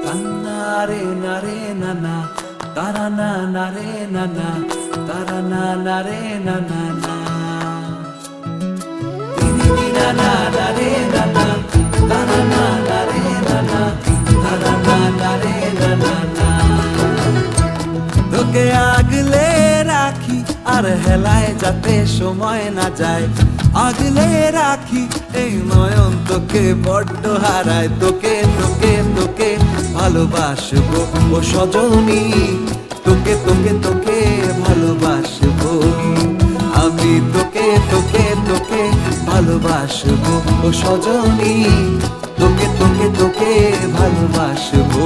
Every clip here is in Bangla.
Tanare nare nana, tarana nare nana, tarana nare nana na. Tini nana nare nana, tarana nare nana, tarana nare nana na. তোকে আগলে রাখি আর হেলায় যাতে সময় না যায়, আগলে রাখি এই নয়ন তোকে বড্ড হারায়। তোকে তোকে তোকে ভালোবাসবো ও সজনী, তোকে তোকে তোকে ভালোবাসবো আমি, তোকে তোকে তোকে ভালোবাসবো ও সজনী, তোকে তোকে তোকে ভালোবাসবো।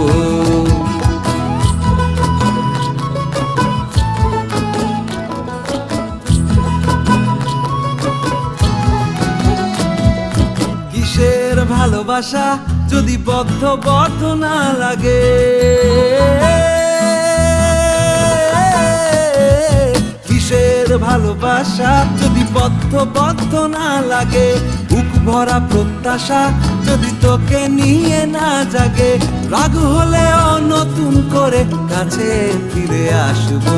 কিসের ভালোবাসা যদি বদ্ধ বদ্ধ না লাগে, কিসের ভালোবাসা যদি বদ্ধ বদ্ধ না লাগে, বুক ভরা প্রত্যাশা যদি তোকে নিয়ে না জাগে, রাগ হলেও নতুন করে কাছে ফিরে আসবো,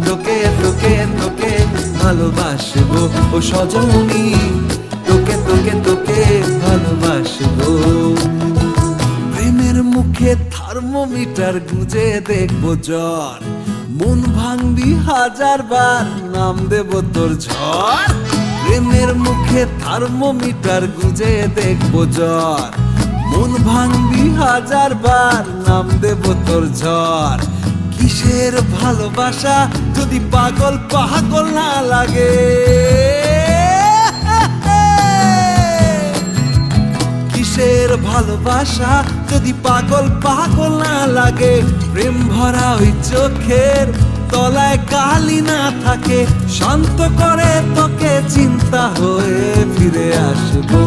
তোকে তোকে তোকে ভালোবাসবো ও সজনী, তোকে তোকে তোকে ভালোবাসবো। প্রেমের মুখে থার্মোমিটার গুঁজে দেখবো জ্বর, মন ভাঙবি হাজার বার নাম দেব তোর ঝড়। প্রেমের মুখে থার্মোমিটার গুঁজে দেখবো জ্বর, মন ভাঙবি হাজার বার নাম দেব তোর ঝড়। কিসের ভালোবাসা যদি পাগল পাগল না লাগে, কিসের ভালোবাসা যদি পাগল পাগল না লাগে, প্রেম ভরা ওই চোখের তলায় কালি না থাকে, শান্ত করে তোকে চিন্তা হয়ে ফিরে আসবো,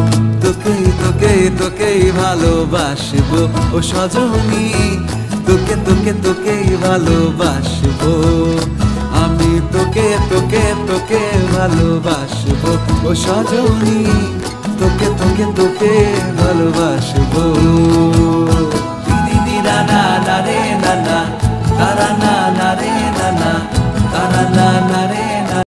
তোকে তোকে তোকেই ভালোবাসবো ও সজনী, তোকে তোকে তোকেই ভালোবাসবো আমি, তোকে তোকে তোকে ভালোবাসবো ও সজনী, তোকে তোকে তোকে ভালোবাসবো।